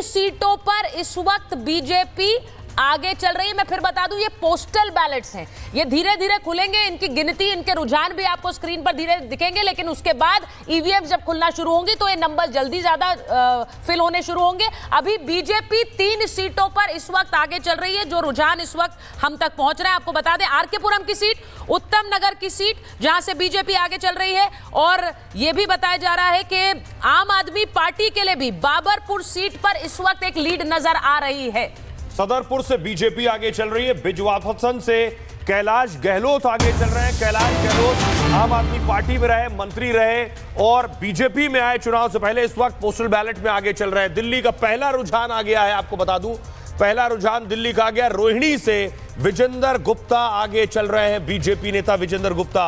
3 सीटों पर इस वक्त बीजेपी आगे चल रही है। मैं फिर बता दूं, ये पोस्टल बैलेट्स हैं, ये धीरे धीरे खुलेंगे, इनकी गिनती, इनके रुझान भी आपको स्क्रीन पर धीरे दिखेंगे, लेकिन उसके बाद ईवीएम जब खुलना शुरू होंगी तो ये नंबर जल्दी ज्यादा फिल होने शुरू होंगे। अभी बीजेपी 3 सीटों पर इस वक्त आगे चल रही है। जो रुझान इस वक्त हम तक पहुंच रहा है, आपको बता दें, आरकेपुरम की सीट, उत्तम नगर की सीट, जहां से बीजेपी आगे चल रही है। और यह भी बताया जा रहा है कि आम आदमी पार्टी के लिए भी बाबरपुर सीट पर इस वक्त एक लीड नजर आ रही है। सदरपुर से बीजेपी आगे चल रही है, बिजवापसन से कैलाश गहलोत आगे चल रहे हैं। कैलाश गहलोत आम आदमी पार्टी में रहे, मंत्री रहे और बीजेपी में आए चुनाव से पहले, इस वक्त पोस्टल बैलेट में आगे चल रहे हैं। दिल्ली का पहला रुझान आ गया है, आपको बता दूं, पहला रुझान दिल्ली का आ गया। रोहिणी से विजेंद्र गुप्ता आगे चल रहे हैं, बीजेपी नेता विजेंद्र गुप्ता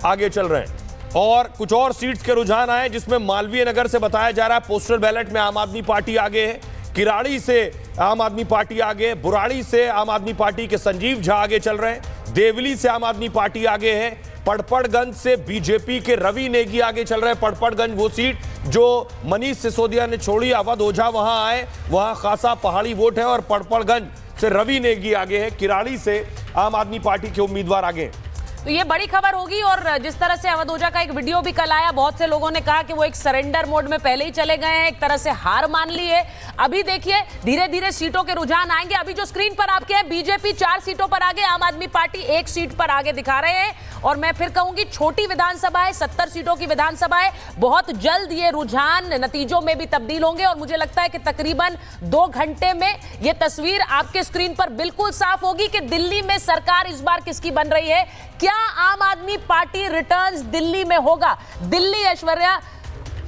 आगे चल रहे हैं। और कुछ और सीट्स के रुझान आए, जिसमें मालवीय नगर से बताया जा रहा है पोस्टल बैलेट में आम आदमी पार्टी आगे है। किराड़ी से आम आदमी पार्टी आगे, बुराड़ी से आम आदमी पार्टी के संजीव झा आगे चल रहे हैं, देवली से आम आदमी पार्टी आगे है, पड़पड़गंज से बीजेपी के रवि नेगी आगे चल रहे हैं। पड़पड़गंज वो सीट जो मनीष सिसोदिया ने छोड़ी, अवध ओझा वहां आए, वहां खासा पहाड़ी वोट है और पड़पड़गंज से रवि नेगी आगे है। किराड़ी से आम आदमी पार्टी के उम्मीदवार आगे हैं। तो ये बड़ी खबर होगी। और जिस तरह से अवध ओझा का एक वीडियो भी कल आया, बहुत से लोगों ने कहा कि वो एक सरेंडर मोड में पहले ही चले गए हैं, एक तरह से हार मान ली है। अभी देखिए धीरे धीरे सीटों के रुझान आएंगे। अभी जो स्क्रीन पर आपके है, बीजेपी 4 सीटों पर आगे, आम आदमी पार्टी 1 सीट पर आगे दिखा रहे हैं। और मैं फिर कहूंगी, छोटी विधानसभा है, 70 सीटों की विधानसभा है, बहुत जल्द ये रुझान नतीजों में भी तब्दील होंगे। और मुझे लगता है कि तकरीबन 2 घंटे में ये तस्वीर आपके स्क्रीन पर बिल्कुल साफ होगी कि दिल्ली में सरकार इस बार किसकी बन रही है। क्या आम आदमी पार्टी रिटर्न्स दिल्ली में होगा? दिल्ली ऐश्वर्या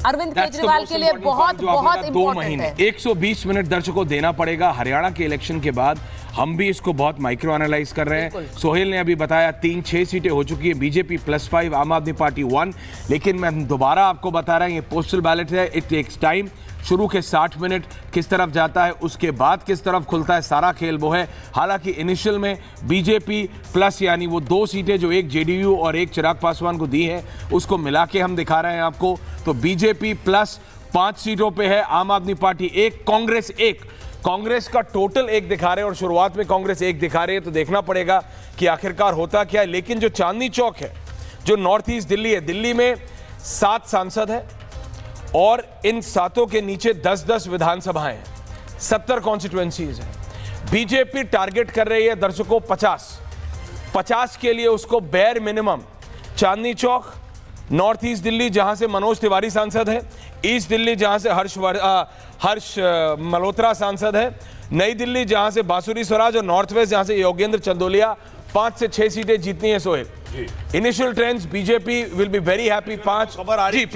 अरविंद केजरीवाल के लिए बहुत इंपॉर्टेंट है। 120 मिनट दर्शकों देना पड़ेगा। हरियाणा के इलेक्शन के बाद हम भी इसको बहुत माइक्रो एनालाइज कर रहे हैं। सोहेल ने अभी बताया 3-6 सीटें हो चुकी है, बीजेपी +5, आम आदमी पार्टी 1। लेकिन मैं दोबारा आपको बता रहा हूं, ये पोस्टल बैलेट है, इट टेक्स टाइम। शुरू के 60 मिनट किस तरफ जाता है, उसके बाद किस तरफ खुलता है, सारा खेल वो है। हालांकि इनिशियल में बीजेपी प्लस, यानी वो 2 सीटें जो एक जेडीयू और एक चिराग पासवान को दी है, उसको मिला के हम दिखा रहे हैं आपको। तो बीजेपी प्लस 5 सीटों पे है, आम आदमी पार्टी 1, कांग्रेस 1। कांग्रेस का टोटल 1 दिखा रहे हैं और शुरुआत में कांग्रेस 1 दिखा रहे हैं। तो देखना पड़ेगा कि आखिरकार होता क्या है। लेकिन जो चांदनी चौक है, जो नॉर्थ ईस्ट दिल्ली है, दिल्ली में 7 सांसद है और इन 7 के नीचे 10-10 विधानसभाएं हैं, 70 कॉन्स्टिट्यूएंसीज हैं। बीजेपी टारगेट कर रही है दर्शकों 50 के लिए उसको bare minimum Chandni Chowk, north east Delhi जहां से मनोज तिवारी सांसद है, ईस्ट दिल्ली जहां से हर्ष मल्होत्रा सांसद है, नई दिल्ली जहां से बांसुरी स्वराज और नॉर्थ वेस्ट जहां से योगेंद्र चंदोलिया, 5 से 6 सीटें जीतनी है। Sohail, initial trends, BJP will be very happy. 5 खबर आ रही है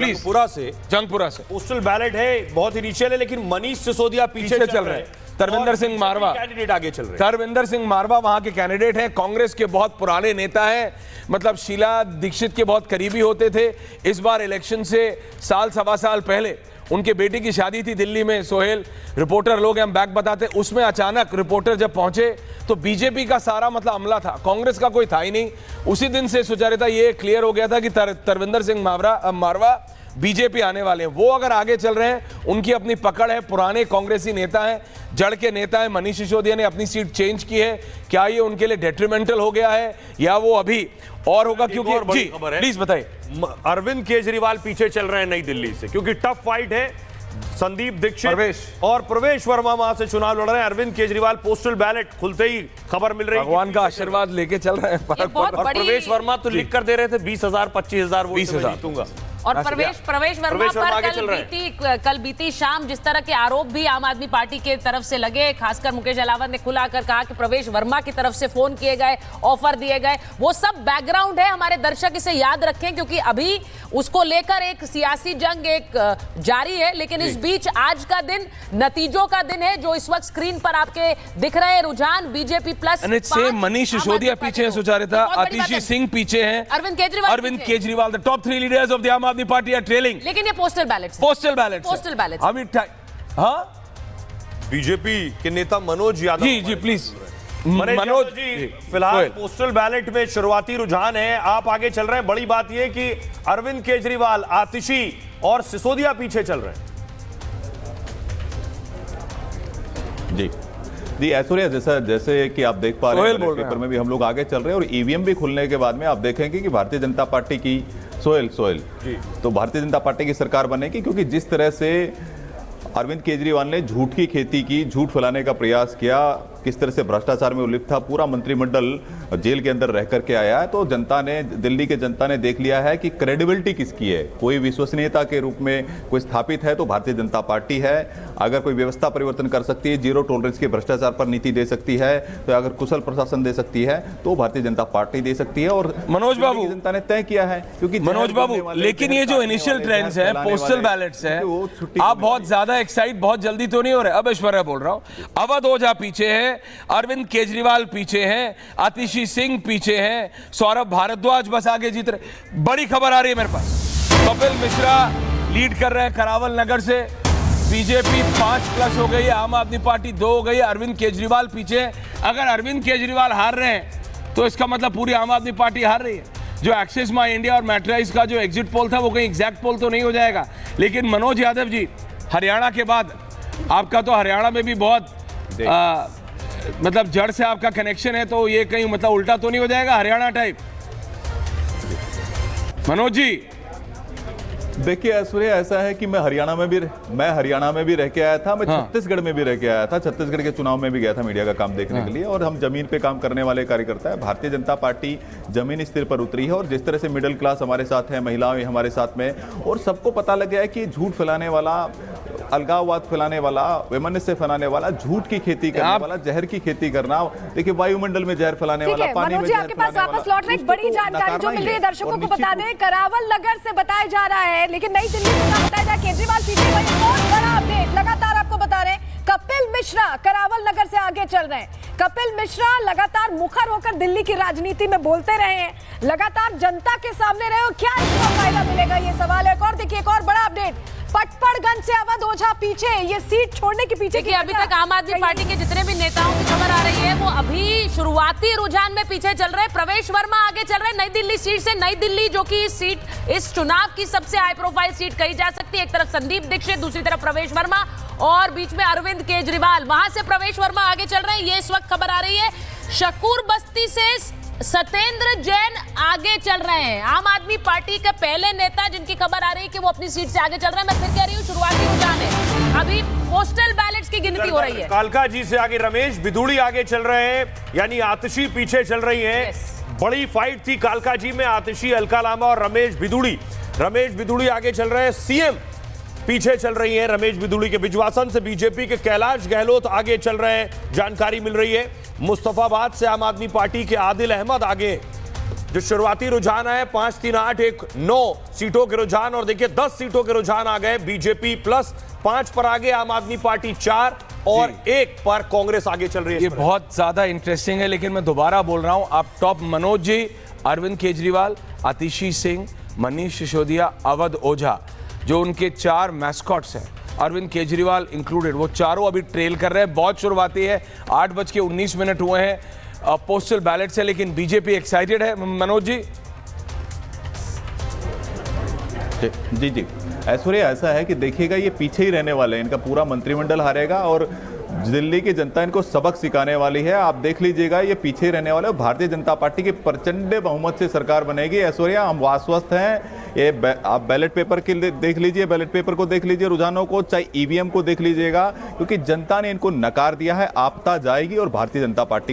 जंगपुरा से पोस्टल बैलेट है, बहुत इनिशियल है, लेकिन मनीष सिसोदिया पीछे चल रहे हैं। तरविंदर सिंह मारवा कैंडिडेट आगे चल रहे हैं। तरविंदर सिंह मारवा वहां के कैंडिडेट हैं, कांग्रेस के बहुत पुराने नेता हैं, मतलब शीला दीक्षित के बहुत करीबी होते थे। इस बार इलेक्शन से साल सवा साल पहले उनके बेटे की शादी थी दिल्ली में। सोहेल, रिपोर्टर लोग हम बैक बताते, उसमें अचानक रिपोर्टर जब पहुंचे तो बीजेपी का सारा मतलब अमला था, कांग्रेस का कोई था ही नहीं। उसी दिन से सुचारिता ये क्लियर हो गया था कि तरविंदर सिंह मारवा बीजेपी आने वाले हैं। वो अगर आगे चल रहे हैं, उनकी अपनी पकड़ है, पुराने कांग्रेसी नेता हैं, जड़ के नेता हैं। मनीष सिसोदिया ने अपनी सीट चेंज की है, क्या ये उनके लिए डेट्रीमेंटल हो गया है या वो अभी और होगा? क्योंकि जी प्लीज बताइए। अरविंद केजरीवाल पीछे चल रहे हैं नई दिल्ली से, क्योंकि टफ फाइट है। संदीप दीक्षित और प्रवेश वर्मा वहां से चुनाव लड़ रहे हैं। अरविंद केजरीवाल पोस्टल बैलेट खुलते ही खबर मिल रही है, भगवान का आशीर्वाद लेके चल रहे हैं। और प्रवेश वर्मा तो लिख कर दे रहे थे 20,000 25,000 वोट से जीतूंगा। और प्रवेश वर्मा पर कल बीती शाम जिस तरह के आरोप भी आम आदमी पार्टी के तरफ से लगे, खासकर मुकेश अलावत ने खुलाकर कहा कि प्रवेश वर्मा की तरफ से फोन किए गए, ऑफर दिए गए, वो सब बैकग्राउंड है। हमारे दर्शक इसे याद रखें, क्योंकि अभी उसको लेकर एक सियासी जंग एक जारी है। लेकिन इस बीच आज का दिन नतीजों का दिन है, जो इस वक्त स्क्रीन पर आपके दिख रहे हैं रुझान। बीजेपी प्लस मनीष सिसोदिया पीछे है, सुचारिता आतिशी सिंह पीछे हैं, Arvind Kejriwal, the top 3 leaders of the Aam Aadmi party are trailing. लेकिन ये पोस्टल बैलेट हाँ, बीजेपी के नेता मनोज यादव जी प्लीज मनोज जी, फिलहाल पोस्टल बैलेट में शुरुआती रुझान है, आप आगे चल रहे हैं। बड़ी बात यह कि अरविंद केजरीवाल, आतिशी और सिसोदिया पीछे चल रहे हैं। जी जी, ऐश्वर्या, जैसे कि आप देख पा रहे हैं, सोहेल पेपर में भी हम लोग आगे चल रहे हैं और ईवीएम भी खुलने के बाद में आप देखेंगे कि भारतीय जनता पार्टी की सोहेल तो भारतीय जनता पार्टी की सरकार बनेगी, क्योंकि जिस तरह से अरविंद केजरीवाल ने झूठ की खेती की, झूठ फैलाने का प्रयास किया, किस तरह से भ्रष्टाचार में उलिप्त था, पूरा मंत्रिमंडल जेल के अंदर रह करके आया है, तो जनता ने, दिल्ली के जनता ने देख लिया है कि क्रेडिबिलिटी किसकी है। कोई विश्वसनीयता के रूप में कोई स्थापित है तो भारतीय जनता पार्टी है। अगर कोई व्यवस्था परिवर्तन कर सकती है, जीरो टॉलरेंस के भ्रष्टाचार पर नीति दे सकती है, तो अगर कुशल प्रशासन दे सकती है तो भारतीय जनता पार्टी दे सकती है। और मनोज बाबू, जनता ने तय किया है, क्योंकि मनोज बाबू, लेकिन ये जो इनिशियल ट्रेंड्स है, पोस्टल बैलेट्स है, आप बहुत ज्यादा एक्साइट, बहुत जल्दी तो नहीं हो रहे। अब ऐश्वर्या बोल रहा हूं, अवध ओझा पीछे है, अरविंद केजरीवाल पीछे हैं, आतिशी सिंह पीछे हैं, सौरभ भारद्वाज बस आगे जीत रहे। बड़ी खबर आ रही है मेरे पास, कपिल मिश्रा लीड कर रहे हैं करावल नगर से, बीजेपी 5+ हो गई है, आम आदमी पार्टी 2 हो गई है, अरविंद केजरीवाल पीछे है। अगर अरविंद केजरीवाल हार रहे हैं तो इसका मतलब पूरी आम आदमी पार्टी हार रही है। जो एक्सिस माई इंडिया और मैट्राइज का जो एग्जिट पोल था वो कहीं एग्जैक्ट पोल तो नहीं हो जाएगा, लेकिन मनोज यादव जी, हरियाणा के बाद आपका तो हरियाणा में भी बहुत मतलब जड़ से आपका कनेक्शन है, तो ये कहीं मतलब उल्टा तो नहीं हो जाएगा हरियाणा टाइप? मनोज जी, देखिए ऐश्वर्या, ऐसा है कि मैं हरियाणा में भी रह के आया था, मैं छत्तीसगढ़ में भी रह के आया था, छत्तीसगढ़ के चुनाव में भी गया था मीडिया का काम देखने के लिए, और हम जमीन पे काम करने वाले कार्यकर्ता है। भारतीय जनता पार्टी जमीनी स्तर पर उतरी है, और जिस तरह से मिडिल क्लास हमारे साथ है, महिलाएं हमारे साथ में, और सबको पता लग गया है कि झूठ फैलाने वाला, अलगाववाद फैलाने वाला, वैमनस्य फैलाने वाला, झूठ की खेती करने वाला, जहर की खेती करना, देखिए वायुमंडल में जहर फैलाने वाला, पानी में जहर आपके पास वापस लौट रहे, एक बड़ी जानकारी जो मिल रही है दर्शकों को बता दें, करावल नगर से बताया जा रहा है, लेकिन नई दिल्ली से बताया जा, केजरीवाल पीछे, वही बहुत बड़ा अपडेट लगातार आपको बता रहे हैं, कपिल मिश्रा करावल नगर से आगे चल रहे हैं। कपिल मिश्रा लगातार मुखर होकर दिल्ली की राजनीति में बोलते रहे हैं, लगातार जनता के सामने रहे, और क्या इसका फायदा मिलेगा, ये सवाल है। और देखिए एक और बड़ा अपडेट, पटपड़गंज से अवध ओझा पीछे, ये सीट छोड़ने के पीछे कि अभी तक आम आदमी पार्टी के जितने भी नेताओं की खबर आ रही है वो अभी शुरुआती रुझान में पीछे चल रहे हैं। प्रवेश वर्मा आगे चल रहे हैं नई दिल्ली सीट से। नई दिल्ली जो कि इस सीट, इस चुनाव की सबसे हाई प्रोफाइल सीट कही जा सकती है। एक तरफ संदीप दीक्षित, दूसरी तरफ प्रवेश वर्मा, और बीच में अरविंद केजरीवाल। वहां से प्रवेश वर्मा आगे चल रहे हैं, ये इस वक्त खबर आ रही है। शकूर बस्ती से सत्येंद्र जैन आगे चल रहे हैं, आम आदमी पार्टी के पहले नेता जिनकी खबर आ रही है कि वो अपनी सीट से आगे चल रहे हैं। मैं फिर कह रही हूँ, शुरुआती रुझान है, अभी पोस्टल बैलेट्स की गिनती हो रही है। कालका जी से आगे रमेश बिधूड़ी आगे चल रहे हैं, यानी आतिशी पीछे चल रही हैं। बड़ी फाइट थी कालका जी में, आतिशी, अलका लांबा और रमेश बिधूड़ी। रमेश बिधूड़ी आगे चल रहे हैं, सीएम पीछे चल रही है रमेश बिधूड़ी के। बिजवासन से बीजेपी के कैलाश गहलोत आगे चल रहे हैं, जानकारी मिल रही है। मुस्तफाबाद से आम आदमी पार्टी के आदिल अहमद आगे। जो शुरुआती रुझान है 5, 3, 8, 1, 9 सीटों के रुझान, और देखिए 10 सीटों के रुझान आ गए। बीजेपी +5 पर आगे, आम आदमी पार्टी 4 और 1 पर कांग्रेस आगे चल रही है। ये बहुत ज्यादा इंटरेस्टिंग है, लेकिन मैं दोबारा बोल रहा हूं, आप टॉप मनोज जी, अरविंद केजरीवाल, आतिशी सिंह, मनीष सिसोदिया, अवध ओझा, जो उनके 4 मैस्कॉट्स हैं, अरविंद केजरीवाल इंक्लूडेड, वो चारों अभी ट्रेल कर रहे हैं। बहुत शुरुआती है, 8:19 हुए हैं पोस्टल बैलेट से, लेकिन बीजेपी एक्साइटेड है। मनोज जी। जी ऐश्वर्या, ऐसा है कि देखिएगा, ये पीछे ही रहने वाले हैं, इनका पूरा मंत्रिमंडल हारेगा और दिल्ली की जनता इनको सबक सिखाने वाली है। आप देख लीजिएगा, ये पीछे रहने वाले, भारतीय जनता पार्टी की प्रचंड बहुमत से सरकार बनेगी। ऐश्वर्या, हम आश्वस्त हैं। ये आप बैलेट पेपर के देख लीजिए, बैलेट पेपर को देख लीजिए, रुझानों को, चाहे ईवीएम को देख लीजिएगा, क्योंकि जनता ने इनको नकार दिया है। आपता जाएगी और भारतीय जनता पार्टी